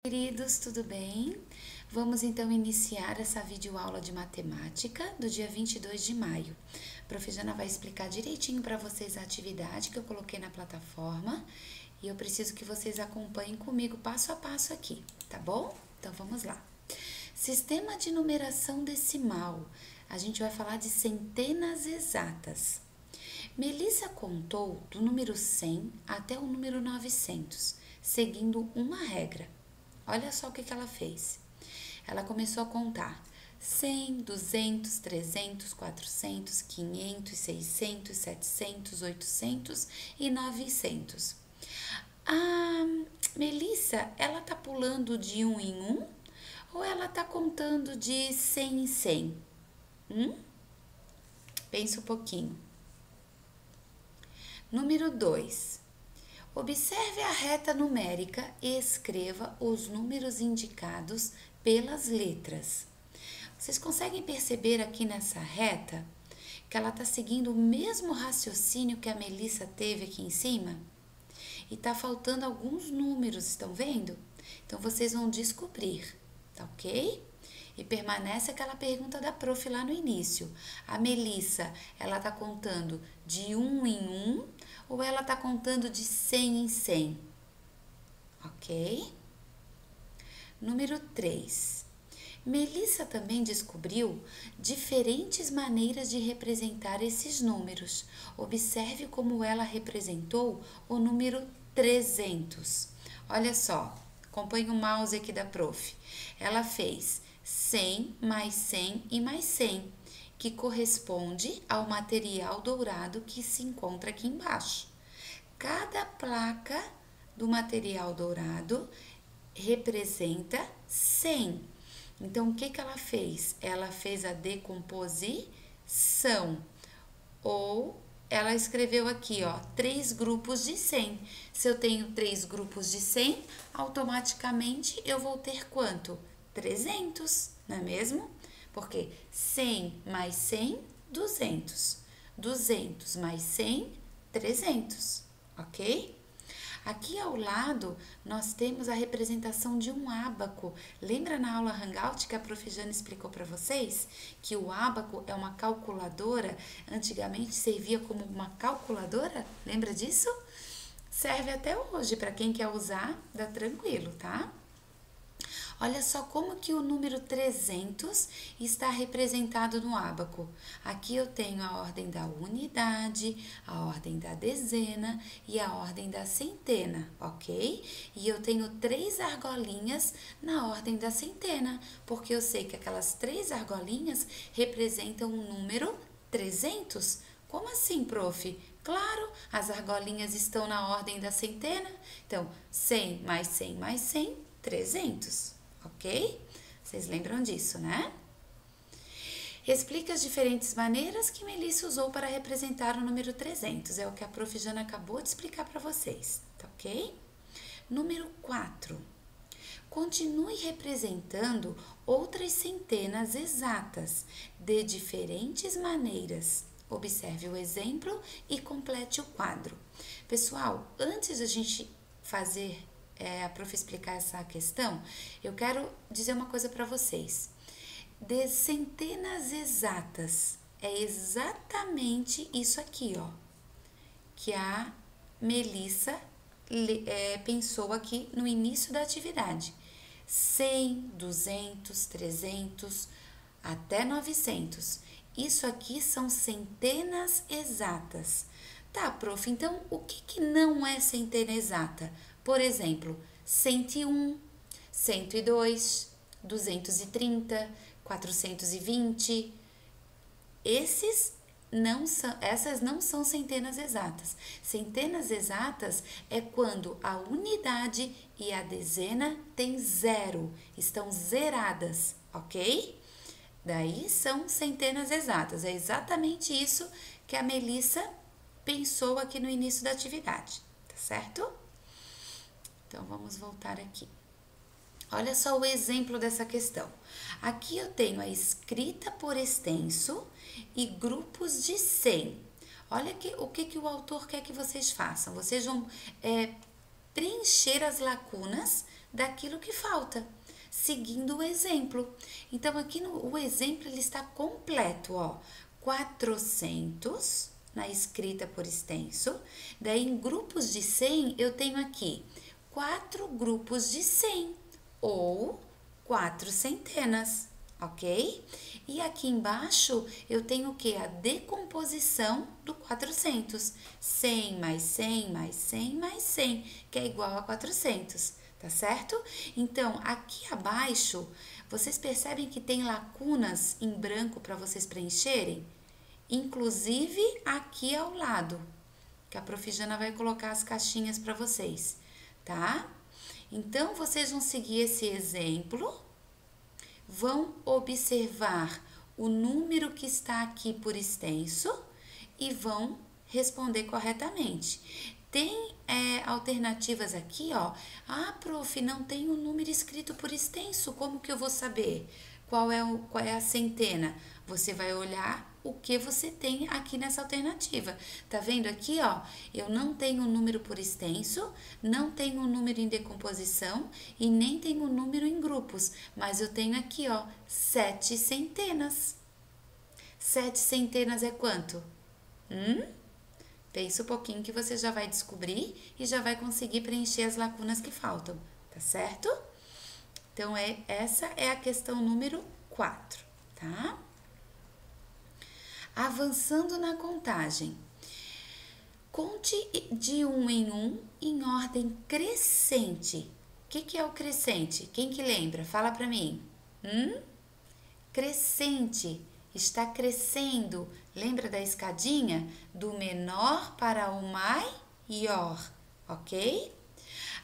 Queridos, tudo bem? Vamos então iniciar essa videoaula de matemática do dia 22 de maio. A Prof. Jana vai explicar direitinho para vocês a atividade que eu coloquei na plataforma e eu preciso que vocês acompanhem comigo passo a passo aqui, tá bom? Então vamos lá. Sistema de numeração decimal. A gente vai falar de centenas exatas. Melissa contou do número 100 até o número 900, seguindo uma regra. Olha só o que ela fez. Ela começou a contar 100, 200, 300, 400, 500, 600, 700, 800 e 900. A Melissa, ela tá pulando de um em um ou ela tá contando de 100 em 100? Pensa um pouquinho. Número 2. Observe a reta numérica e escreva os números indicados pelas letras. Vocês conseguem perceber aqui nessa reta que ela está seguindo o mesmo raciocínio que a Melissa teve aqui em cima? E está faltando alguns números, estão vendo? Então, vocês vão descobrir, tá ok? E permanece aquela pergunta da prof lá no início. A Melissa, ela está contando de um em um ou ela está contando de 100 em 100? Ok? Número 3. Melissa também descobriu diferentes maneiras de representar esses números. Observe como ela representou o número 300. Olha só, acompanhe o mouse aqui da prof. Ela fez 100 mais 100 e mais 100, que corresponde ao material dourado que se encontra aqui embaixo. Cada placa do material dourado representa 100. Então, o que ela fez? Ela fez a decomposição, ou ela escreveu aqui, ó, 3 grupos de 100. Se eu tenho 3 grupos de 100, automaticamente eu vou ter quanto? 300, não é mesmo? Porque 100 mais 100, 200. 200 mais 100, 300, ok? Aqui ao lado, nós temos a representação de um ábaco. Lembra na aula Hangout que a Prof. Jana explicou para vocês? Que o ábaco é uma calculadora, antigamente servia como uma calculadora? Lembra disso? Serve até hoje, para quem quer usar, dá tranquilo, tá? Olha só como que o número 300 está representado no ábaco. Aqui eu tenho a ordem da unidade, a ordem da dezena e a ordem da centena, ok? E eu tenho 3 argolinhas na ordem da centena, porque eu sei que aquelas 3 argolinhas representam o número 300. Como assim, prof? Claro, as argolinhas estão na ordem da centena. Então, 100 mais 100 mais 100, 300. Ok? Vocês lembram disso, né? Explica as diferentes maneiras que Melissa usou para representar o número 300. É o que a Prof. Jana acabou de explicar para vocês, tá ok? Número 4. Continue representando outras centenas exatas de diferentes maneiras. Observe o exemplo e complete o quadro. Pessoal, antes da gente fazer a prof explicar essa questão, eu quero dizer uma coisa para vocês. De centenas exatas, é exatamente isso aqui, ó, que a Melissa pensou aqui no início da atividade. 100, 200, 300, até 900. Isso aqui são centenas exatas. Tá, prof, então o que não é centena exata? Por exemplo, 101, 102, 230, 420. Essas não são centenas exatas. Centenas exatas é quando a unidade e a dezena têm 0, estão zeradas, ok? Daí são centenas exatas. É exatamente isso que a Melissa pensou aqui no início da atividade, tá certo? Então, vamos voltar aqui. Olha só o exemplo dessa questão. Aqui eu tenho a escrita por extenso e grupos de 100. Olha o que o autor quer que vocês façam. Vocês vão preencher as lacunas daquilo que falta, seguindo o exemplo. Então, aqui o exemplo ele está completo, ó. 400 na escrita por extenso. Daí, em grupos de 100, eu tenho aqui 4 grupos de 100 ou 4 centenas, ok? E aqui embaixo eu tenho o que? A decomposição do 400. 100 mais 100 mais 100 mais 100, que é igual a 400, tá certo? Então, aqui abaixo, vocês percebem que tem lacunas em branco para vocês preencherem? Inclusive aqui ao lado, que a Prof. Jana vai colocar as caixinhas para vocês, tá? Então, vocês vão seguir esse exemplo, vão observar o número que está aqui por extenso e vão responder corretamente. Tem alternativas aqui, ó. Ah, prof, não tem o número escrito por extenso, como que eu vou saber qual é a centena? Você vai olhar o que você tem aqui nessa alternativa. Tá vendo aqui, ó? Eu não tenho o número por extenso, não tenho o número em decomposição e nem tenho o número em grupos, mas eu tenho aqui, ó, 7 centenas. 7 centenas é quanto? Pensa um pouquinho que você já vai descobrir e já vai conseguir preencher as lacunas que faltam, tá certo? Então, essa é a questão número 4, tá? Avançando na contagem. Conte de 1 em ordem crescente. O que é o crescente? Quem que lembra? Fala pra mim. Crescente. Está crescendo. Lembra da escadinha? Do menor para o maior, ok?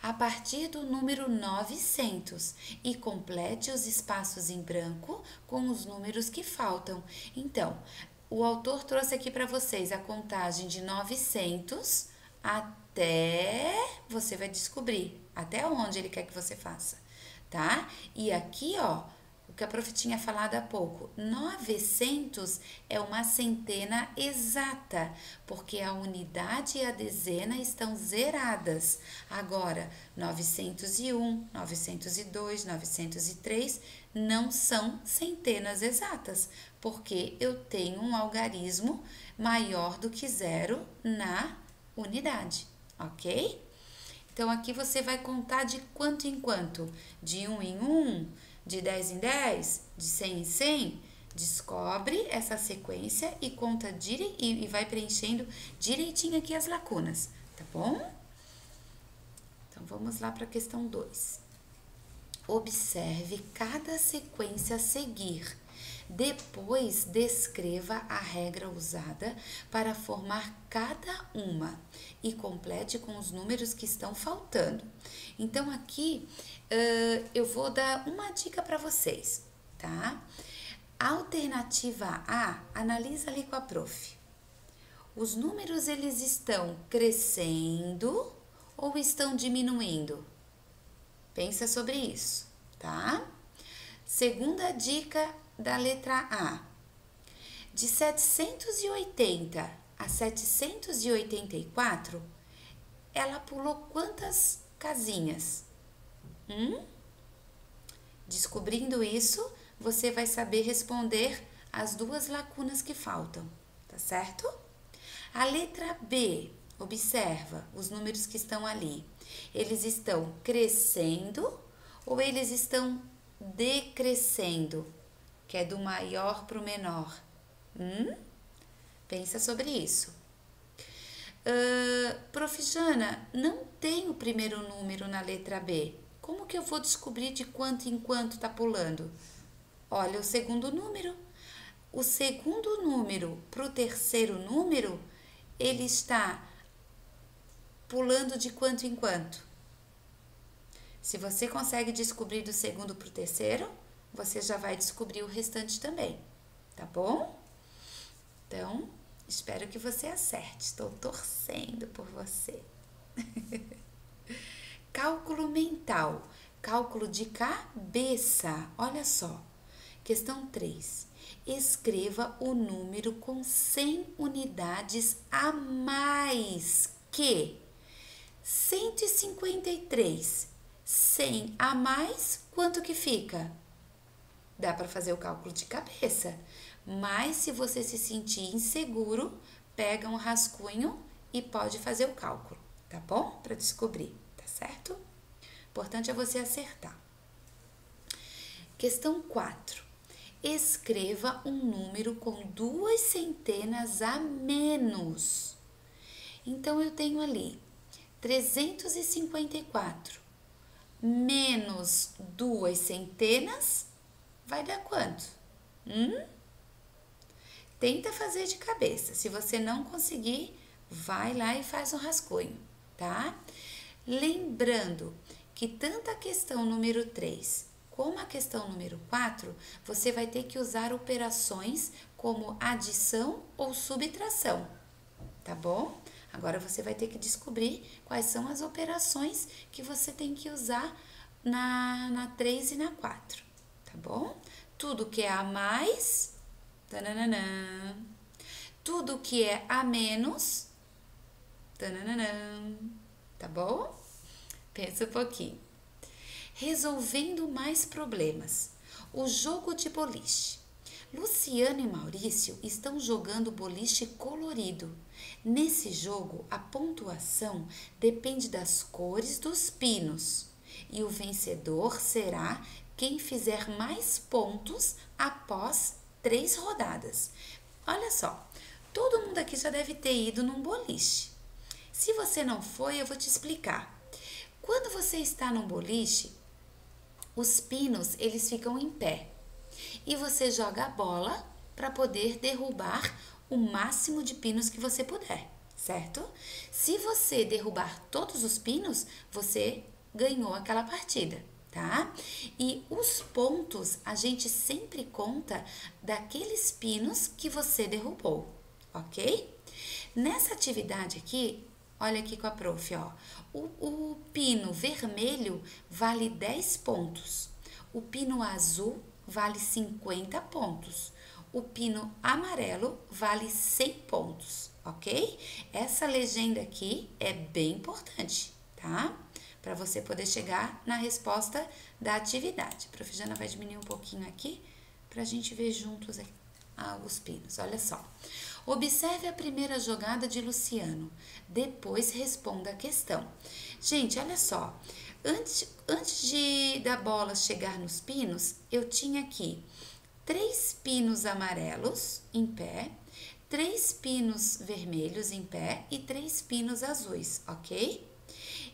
A partir do número 900 e complete os espaços em branco com os números que faltam. Então, o autor trouxe aqui para vocês a contagem de 900 até você vai descobrir até onde ele quer que você faça, tá? E aqui, ó, o que a prof tinha falado há pouco, 900 é uma centena exata, porque a unidade e a dezena estão zeradas. Agora, 901, 902, 903 não são centenas exatas, porque eu tenho um algarismo maior do que zero na unidade, ok? Então, aqui você vai contar de quanto em quanto? De 1 em 1, de 10 em 10, de 100 em 100. Descobre essa sequência e conta e vai preenchendo direitinho aqui as lacunas, tá bom? Então, vamos lá para a questão 2. Observe cada sequência a seguir. Depois, descreva a regra usada para formar cada uma e complete com os números que estão faltando. Então, aqui eu vou dar uma dica para vocês, tá? Alternativa A, analisa ali com a prof. Os números, eles estão crescendo ou estão diminuindo? Pensa sobre isso, tá? Segunda dica da letra A. De 780 a 784, ela pulou quantas casinhas? Descobrindo isso, você vai saber responder as 2 lacunas que faltam, tá certo? A letra B, observa os números que estão ali. Eles estão crescendo ou eles estão decrescendo, que é do maior para o menor? Pensa sobre isso. Prof. Jana, não tem o primeiro número na letra B. Como que eu vou descobrir de quanto em quanto está pulando? Olha o segundo número. O segundo número para o terceiro número, ele está pulando de quanto em quanto? Se você consegue descobrir do segundo para o terceiro, você já vai descobrir o restante também, tá bom? Então, espero que você acerte. Estou torcendo por você. Cálculo mental. Cálculo de cabeça. Olha só. Questão 3. Escreva o número com 100 unidades a mais que 153 100 a mais, quanto que fica? Dá para fazer o cálculo de cabeça. Mas se você se sentir inseguro, pega um rascunho e pode fazer o cálculo, tá bom? Para descobrir, tá certo? O importante é você acertar. Questão 4. Escreva um número com 2 centenas a menos. Então, eu tenho ali 354 menos 2 centenas, vai dar quanto? Tenta fazer de cabeça. Se você não conseguir, vai lá e faz um rascunho, tá? Lembrando que tanto a questão número 3 como a questão número 4, você vai ter que usar operações como adição ou subtração, tá bom? Agora você vai ter que descobrir quais são as operações que você tem que usar na 3 e na 4, tá bom? Tudo que é a mais, tananã, tudo que é a menos, tananã, tá bom? Pensa um pouquinho. Resolvendo mais problemas. O jogo de boliche. Luciano e Maurício estão jogando boliche colorido. Nesse jogo, a pontuação depende das cores dos pinos e o vencedor será quem fizer mais pontos após 3 rodadas. Olha só, todo mundo aqui já deve ter ido num boliche. Se você não foi, eu vou te explicar. Quando você está num boliche, os pinos eles ficam em pé e você joga a bola para poder derrubar o máximo de pinos que você puder, certo? Se você derrubar todos os pinos, você ganhou aquela partida, tá? E os pontos a gente sempre conta daqueles pinos que você derrubou, ok? Nessa atividade aqui, olha aqui com a prof, ó. O pino vermelho vale 10 pontos. O pino azul vale 50 pontos. O pino amarelo vale 100 pontos, ok? Essa legenda aqui é bem importante, tá? Para você poder chegar na resposta da atividade. A prof. Jana vai diminuir um pouquinho aqui para a gente ver juntos os pinos. Olha só. Observe a primeira jogada de Luciano, depois responda a questão. Gente, olha só, antes da bola chegar nos pinos, eu tinha aqui 3 pinos amarelos em pé, 3 pinos vermelhos em pé e 3 pinos azuis, ok?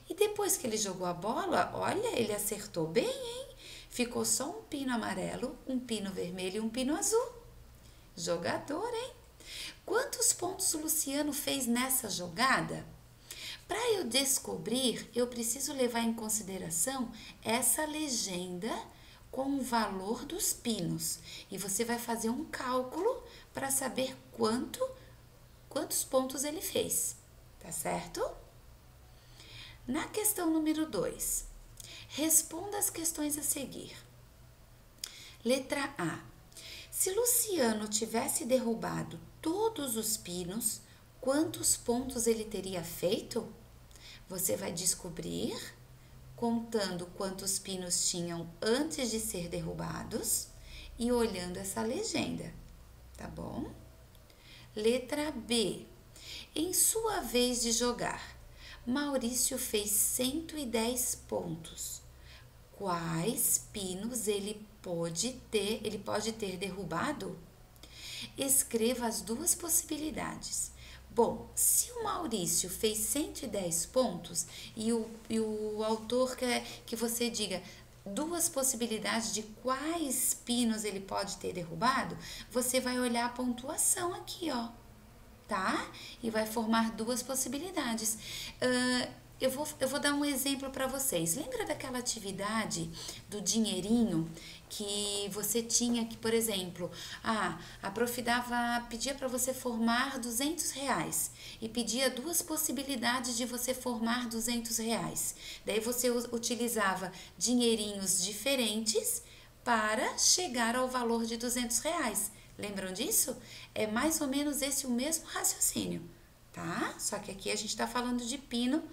E depois que ele jogou a bola, olha, ele acertou bem, hein? Ficou só um pino amarelo, um pino vermelho e um pino azul. Jogador, hein? Quantos pontos o Luciano fez nessa jogada? Para eu descobrir, eu preciso levar em consideração essa legenda com o valor dos pinos. E você vai fazer um cálculo para saber quantos pontos ele fez, tá certo? Na questão número 2, responda as questões a seguir. Letra A. Se Luciano tivesse derrubado todos os pinos, quantos pontos ele teria feito? Você vai descobrir contando quantos pinos tinham antes de ser derrubados e olhando essa legenda, tá bom? Letra B. Em sua vez de jogar, Maurício fez 110 pontos. Quais pinos ele pode ter derrubado? Escreva as duas possibilidades. Bom, se o Maurício fez 110 pontos e o autor quer que você diga duas possibilidades de quais pinos ele pode ter derrubado, você vai olhar a pontuação aqui, ó, tá? E vai formar duas possibilidades. Eu vou dar um exemplo para vocês. Lembra daquela atividade do dinheirinho que você tinha que, por exemplo, a prof pedia para você formar R$200 e pedia duas possibilidades de você formar R$200. Daí você utilizava dinheirinhos diferentes para chegar ao valor de R$200. Lembram disso? É mais ou menos esse o mesmo raciocínio, tá? Só que aqui a gente está falando de pino,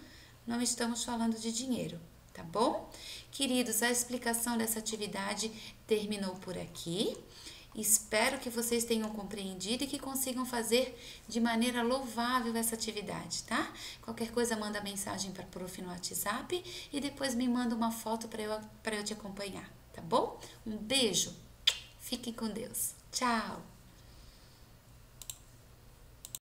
não estamos falando de dinheiro, tá bom? Queridos, a explicação dessa atividade terminou por aqui. Espero que vocês tenham compreendido e que consigam fazer de maneira louvável essa atividade, tá? Qualquer coisa, manda mensagem para a Prof no WhatsApp e depois me manda uma foto para eu te acompanhar, tá bom? Um beijo, fiquem com Deus. Tchau!